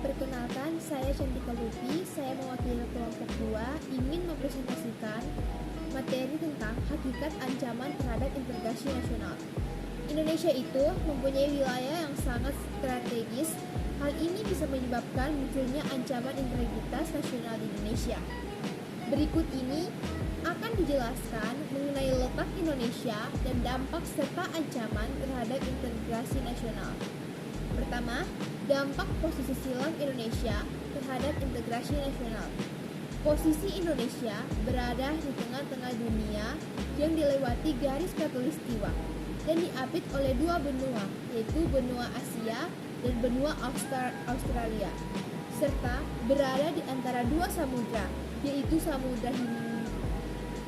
Perkenalkan, saya Cantika Lupi. Saya mewakili kelompok 2 ingin mempresentasikan materi tentang hakikat ancaman terhadap integrasi nasional. Indonesia itu mempunyai wilayah yang sangat strategis. Hal ini bisa menyebabkan munculnya ancaman integritas nasional di Indonesia. Berikut ini akan dijelaskan mengenai letak Indonesia dan dampak serta ancaman terhadap integrasi nasional. Pertama, dampak posisi silang Indonesia terhadap integrasi nasional. Posisi Indonesia berada di tengah-tengah dunia yang dilewati garis khatulistiwa dan diapit oleh dua benua, yaitu benua Asia dan benua Australia, serta berada di antara dua samudra, yaitu Samudra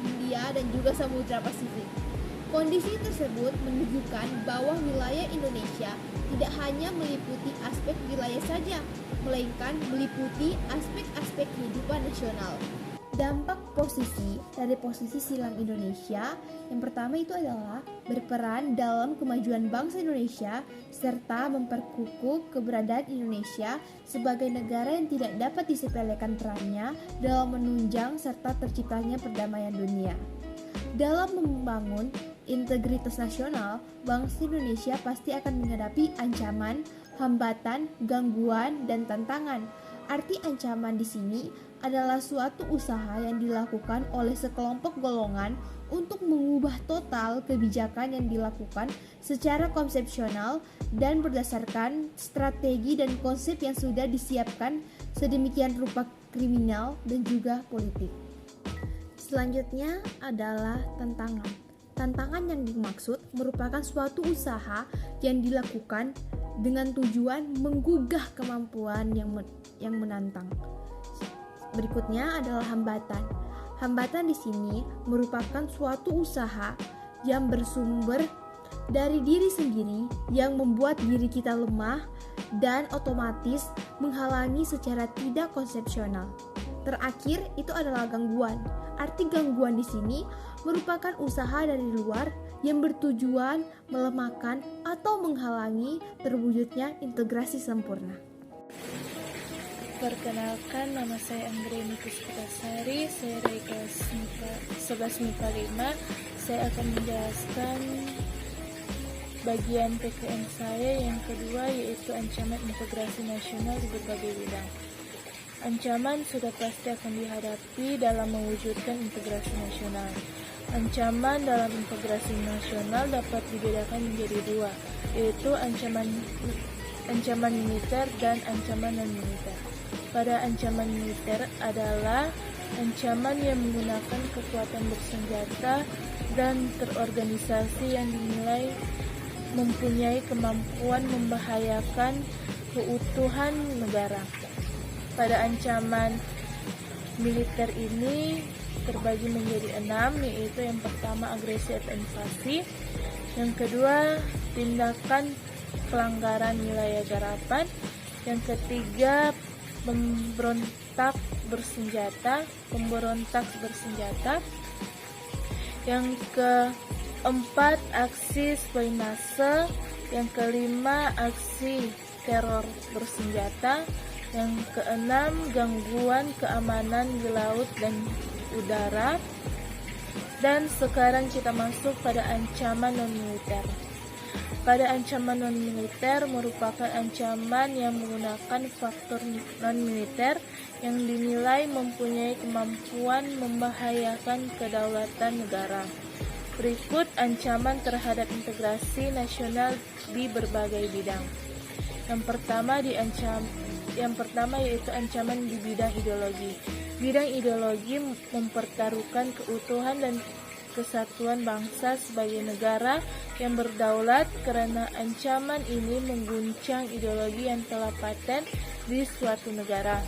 Hindia dan juga Samudra Pasifik. Kondisi tersebut menunjukkan bahwa wilayah Indonesia tidak hanya meliputi aspek wilayah saja, melainkan meliputi aspek-aspek kehidupan nasional. Dampak posisi dari posisi silang Indonesia yang pertama itu adalah berperan dalam kemajuan bangsa Indonesia serta memperkukuh keberadaan Indonesia sebagai negara yang tidak dapat disepelekan perannya dalam menunjang serta terciptanya perdamaian dunia. Dalam membangun integritas nasional, bangsa Indonesia pasti akan menghadapi ancaman, hambatan, gangguan, dan tantangan. Arti ancaman di sini adalah suatu usaha yang dilakukan oleh sekelompok golongan untuk mengubah total kebijakan yang dilakukan secara konsepsional dan berdasarkan strategi dan konsep yang sudah disiapkan sedemikian rupa kriminal dan juga politik. Selanjutnya adalah tantangan. Tantangan yang dimaksud merupakan suatu usaha yang dilakukan dengan tujuan menggugah kemampuan yang menantang. Berikutnya adalah hambatan. Hambatan di sini merupakan suatu usaha yang bersumber dari diri sendiri yang membuat diri kita lemah dan otomatis menghalangi secara tidak konsepsional. Terakhir itu adalah gangguan. Arti gangguan di sini merupakan usaha dari luar yang bertujuan melemahkan atau menghalangi terwujudnya integrasi sempurna. Perkenalkan, nama saya Anggreni Puspitasari, saya dari kelas 11 MIPA 5. Saya akan menjelaskan bagian PKN saya yang kedua, yaitu ancaman integrasi nasional di berbagai bidang. Ancaman sudah pasti akan dihadapi dalam mewujudkan integrasi nasional. Ancaman dalam integrasi nasional dapat dibedakan menjadi dua, yaitu ancaman militer dan ancaman non-militer. Pada ancaman militer adalah ancaman yang menggunakan kekuatan bersenjata dan terorganisasi yang dinilai mempunyai kemampuan membahayakan keutuhan negara. Pada ancaman militer ini terbagi menjadi 6, yaitu yang pertama agresi atau invasi, yang kedua tindakan pelanggaran wilayah garapan, yang ketiga pemberontak bersenjata, yang keempat aksi spionase, yang kelima aksi teror bersenjata, yang keenam gangguan keamanan di laut dan udara. Dan sekarang kita masuk pada ancaman non-militer. Pada ancaman non-militer merupakan ancaman yang menggunakan faktor non-militer yang dinilai mempunyai kemampuan membahayakan kedaulatan negara. Berikut ancaman terhadap integrasi nasional di berbagai bidang. Yang pertama yaitu ancaman di bidang ideologi. Bidang ideologi mempertaruhkan keutuhan dan kesatuan bangsa sebagai negara yang berdaulat, karena ancaman ini mengguncang ideologi yang telah paten di suatu negara.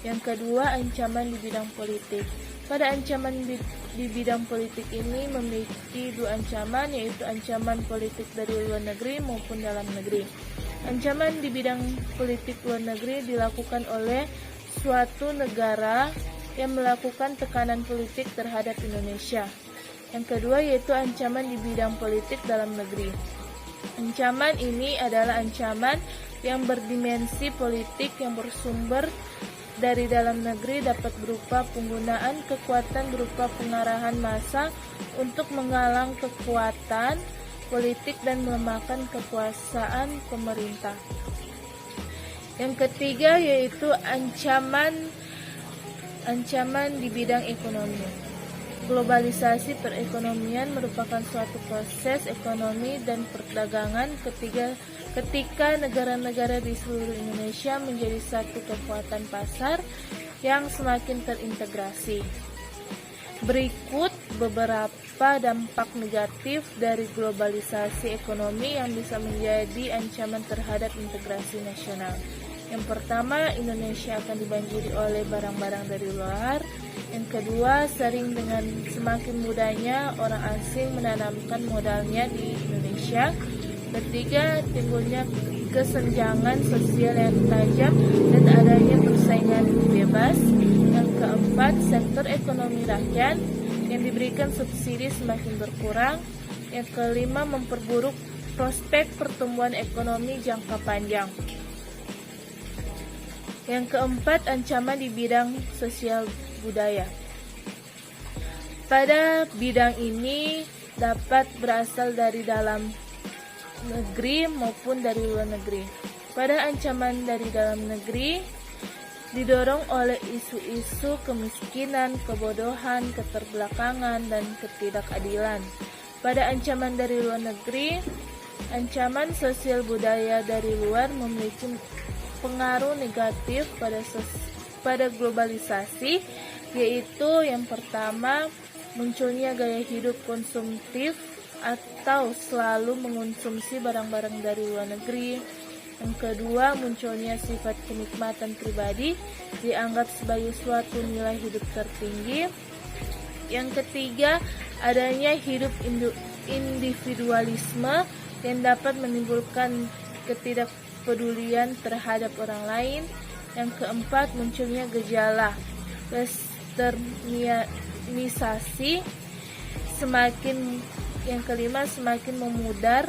Yang kedua, ancaman di bidang politik. Pada ancaman di bidang politik ini memiliki dua ancaman, yaitu ancaman politik dari luar negeri maupun dalam negeri. Ancaman di bidang politik luar negeri dilakukan oleh suatu negara yang melakukan tekanan politik terhadap Indonesia. Yang kedua yaitu ancaman di bidang politik dalam negeri. Ancaman ini adalah ancaman yang berdimensi politik yang bersumber dari dalam negeri, dapat berupa penggunaan kekuatan berupa pengarahan massa untuk menggalang kekuatan politik dan melemahkan kekuasaan pemerintah. Yang ketiga yaitu ancaman di bidang ekonomi. Globalisasi perekonomian merupakan suatu proses ekonomi dan perdagangan ketika negara-negara di seluruh Indonesia menjadi satu kekuatan pasar yang semakin terintegrasi. Berikut beberapa dampak negatif dari globalisasi ekonomi yang bisa menjadi ancaman terhadap integrasi nasional. Yang pertama, Indonesia akan dibanjiri oleh barang-barang dari luar. Yang kedua, dengan semakin mudahnya orang asing menanamkan modalnya di Indonesia. Ketiga, timbulnya kesenjangan sosial yang tajam dan adanya persaingan bebas. Yang keempat, sektor ekonomi rakyat yang diberikan subsidi semakin berkurang. Yang kelima, memperburuk prospek pertumbuhan ekonomi jangka panjang. Yang keempat, ancaman di bidang sosial budaya. Pada bidang ini dapat berasal dari dalam negeri maupun dari luar negeri. Pada ancaman dari dalam negeri didorong oleh isu-isu kemiskinan, kebodohan, keterbelakangan, dan ketidakadilan. Pada ancaman dari luar negeri, ancaman sosial budaya dari luar memiliki pengaruh negatif pada globalisasi, yaitu yang pertama, munculnya gaya hidup konsumtif atau selalu mengonsumsi barang-barang dari luar negeri. Yang kedua, munculnya sifat kenikmatan pribadi dianggap sebagai suatu nilai hidup tertinggi. Yang ketiga, adanya hidup individualisme yang dapat menimbulkan ketidakpedulian terhadap orang lain. Yang keempat, munculnya gejala westernisasi. Yang kelima, semakin memudar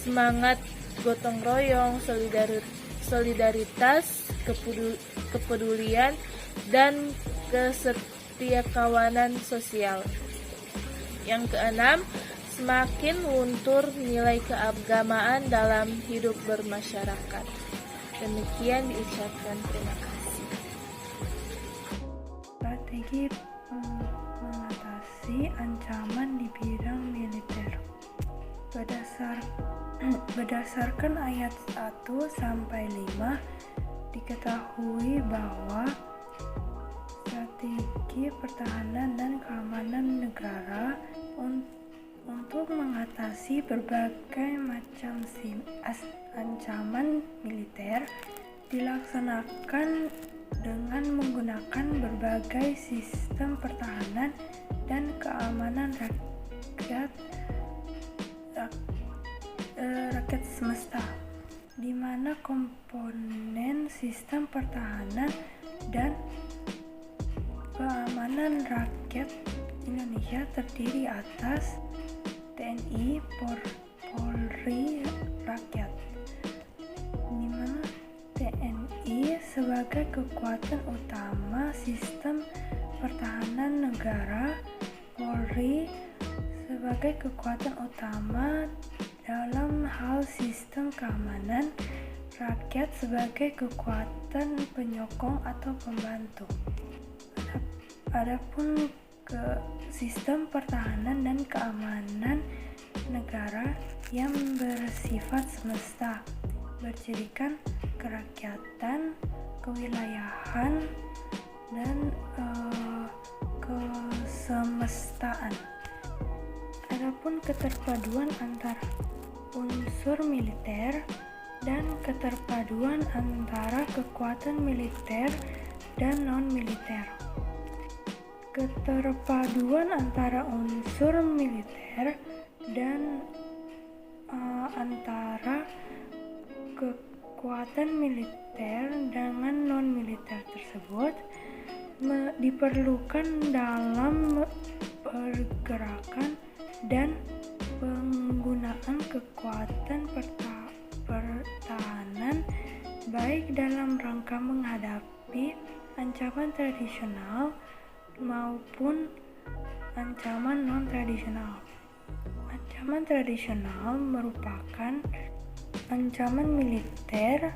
semangat gotong royong, solidaritas, kepedulian, dan kesetiakawanan sosial. Yang keenam, semakin luntur nilai keagamaan dalam hidup bermasyarakat. Demikian diucapkan, terima kasih. Strategi mengatasi ancaman di bidang militer. Berdasarkan ayat 1-5 diketahui bahwa strategi pertahanan dan keamanan negara untuk mengatasi berbagai macam ancaman militer dilaksanakan dengan menggunakan berbagai sistem pertahanan dan keamanan rakyat semesta, di mana komponen sistem pertahanan dan keamanan rakyat Indonesia terdiri atas TNI, Polri, rakyat, di mana TNI sebagai kekuatan utama sistem pertahanan negara, Polri sebagai kekuatan utama dalam hal sistem keamanan, rakyat sebagai kekuatan penyokong atau pembantu. Adapun ke sistem pertahanan dan keamanan negara yang bersifat semesta, bercirikan kerakyatan, kewilayahan, dan kesemestaan. Adapun keterpaduan antara unsur militer dan keterpaduan antara kekuatan militer dan non-militer. Keterpaduan antara unsur militer dan antara kekuatan militer dengan non-militer tersebut diperlukan dalam pergerakan dan penggunaan kekuatan pertahanan baik dalam rangka menghadapi ancaman tradisional maupun ancaman non-tradisional. Ancaman tradisional merupakan ancaman militer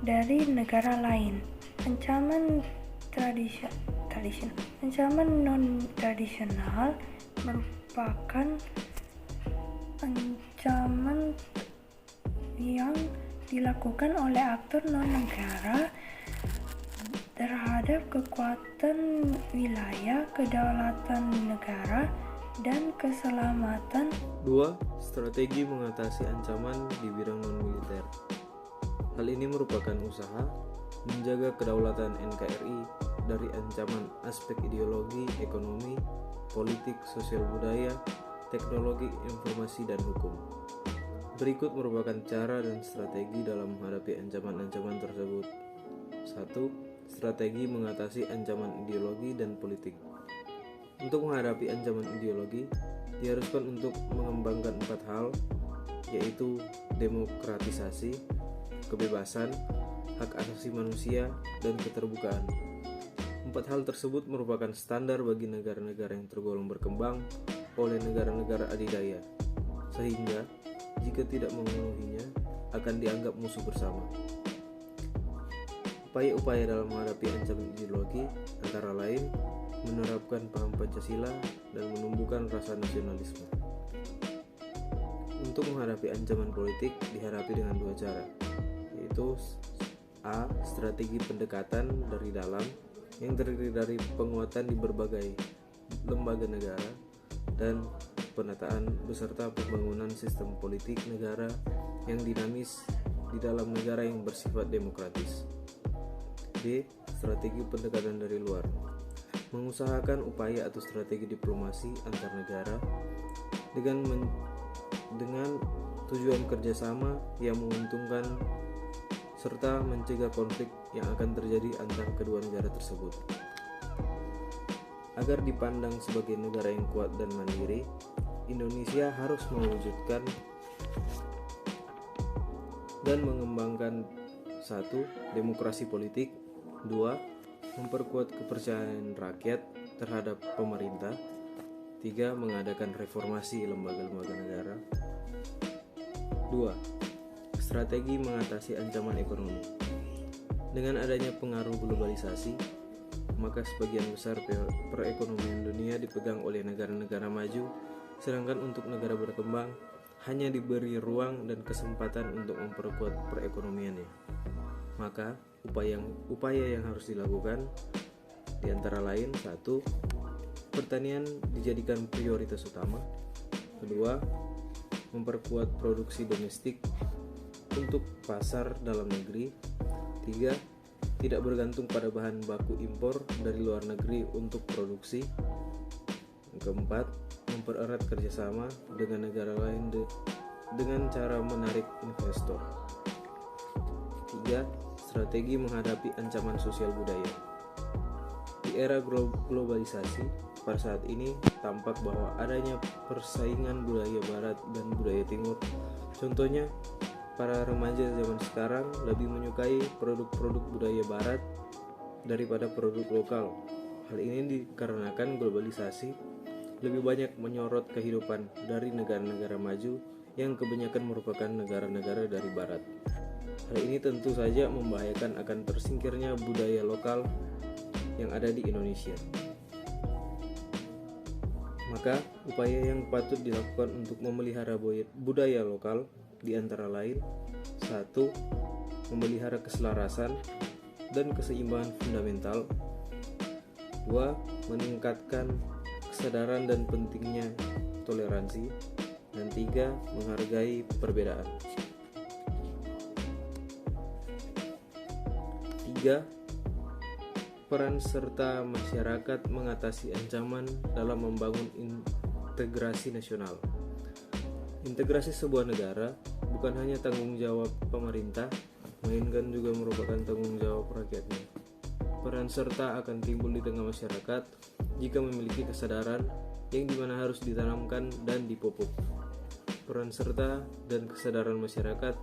dari negara lain. Ancaman non-tradisional merupakan ancaman yang dilakukan oleh aktor non-negara terhadap kekuatan wilayah, kedaulatan negara, dan keselamatan. 2. Strategi mengatasi ancaman di bidang non-militer. Hal ini merupakan usaha menjaga kedaulatan NKRI dari ancaman aspek ideologi, ekonomi, politik, sosial budaya, teknologi, informasi, dan hukum. Berikut merupakan cara dan strategi dalam menghadapi ancaman-ancaman tersebut. 1. Strategi mengatasi ancaman ideologi dan politik. Untuk menghadapi ancaman ideologi, diharuskan untuk mengembangkan 4 hal, yaitu demokratisasi, kebebasan, hak asasi manusia, dan keterbukaan. 4 hal tersebut merupakan standar bagi negara-negara yang tergolong berkembang oleh negara-negara adidaya, sehingga jika tidak memenuhinya akan dianggap musuh bersama. Upaya-upaya dalam menghadapi ancaman ideologi antara lain menerapkan paham Pancasila dan menumbuhkan rasa nasionalisme. Untuk menghadapi ancaman politik dihadapi dengan 2 cara, yaitu A. Strategi pendekatan dari dalam yang terdiri dari penguatan di berbagai lembaga negara dan penataan beserta pembangunan sistem politik negara yang dinamis di dalam negara yang bersifat demokratis. B. Strategi pendekatan dari luar, mengusahakan upaya atau strategi diplomasi antar negara dengan tujuan kerjasama yang menguntungkan serta mencegah konflik yang akan terjadi antara kedua negara tersebut. Agar dipandang sebagai negara yang kuat dan mandiri, Indonesia harus mewujudkan dan mengembangkan 1. Demokrasi politik, 2. Memperkuat kepercayaan rakyat terhadap pemerintah, 3. Mengadakan reformasi lembaga-lembaga negara, 2. Strategi mengatasi ancaman ekonomi. Dengan adanya pengaruh globalisasi, maka sebagian besar perekonomian dunia dipegang oleh negara-negara maju, sedangkan untuk negara berkembang hanya diberi ruang dan kesempatan untuk memperkuat perekonomiannya. Maka upaya yang harus dilakukan diantara lain 1. Pertanian dijadikan prioritas utama, 2. Memperkuat produksi domestik untuk pasar dalam negeri, 3. Tidak bergantung pada bahan baku impor dari luar negeri untuk produksi, 4. Mempererat kerjasama dengan negara lain dengan cara menarik investor, 3. Strategi menghadapi ancaman sosial budaya. Di era globalisasi, pada saat ini tampak bahwa adanya persaingan budaya barat dan budaya timur. Contohnya, para remaja zaman sekarang lebih menyukai produk-produk budaya barat daripada produk lokal. Hal ini dikarenakan globalisasi lebih banyak menyorot kehidupan dari negara-negara maju yang kebanyakan merupakan negara-negara dari barat. Hal ini tentu saja membahayakan akan tersingkirnya budaya lokal yang ada di Indonesia. Maka, upaya yang patut dilakukan untuk memelihara budaya lokal di antara lain 1. Memelihara keselarasan dan keseimbangan fundamental, 2. Meningkatkan kesadaran dan pentingnya toleransi, dan 3. Menghargai perbedaan. 3. Peran serta masyarakat mengatasi ancaman dalam membangun integrasi nasional. Integrasi sebuah negara bukan hanya tanggung jawab pemerintah, melainkan juga merupakan tanggung jawab rakyatnya. Peran serta akan timbul di tengah masyarakat jika memiliki kesadaran yang dimana harus ditanamkan dan dipupuk. peran serta dan kesadaran masyarakat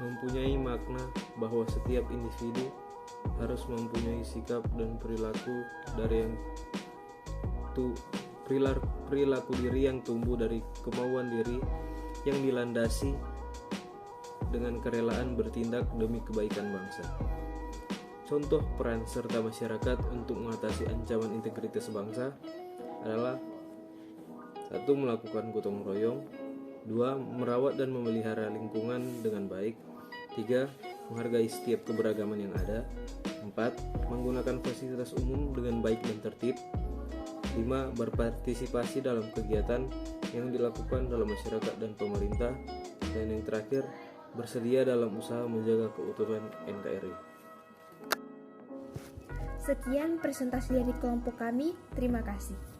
mempunyai makna bahwa setiap individu harus mempunyai sikap dan perilaku diri yang tumbuh dari kemauan diri yang dilandasi dengan kerelaan bertindak demi kebaikan bangsa. Contoh peran serta masyarakat untuk mengatasi ancaman integritas bangsa adalah 1. Melakukan gotong royong, 2. Merawat dan memelihara lingkungan dengan baik, 3. Menghargai setiap keberagaman yang ada, 4. Menggunakan fasilitas umum dengan baik dan tertib, 5. Berpartisipasi dalam kegiatan yang dilakukan dalam masyarakat dan pemerintah, dan yang terakhir, bersedia dalam usaha menjaga keutuhan NKRI. Sekian presentasi dari kelompok kami, terima kasih.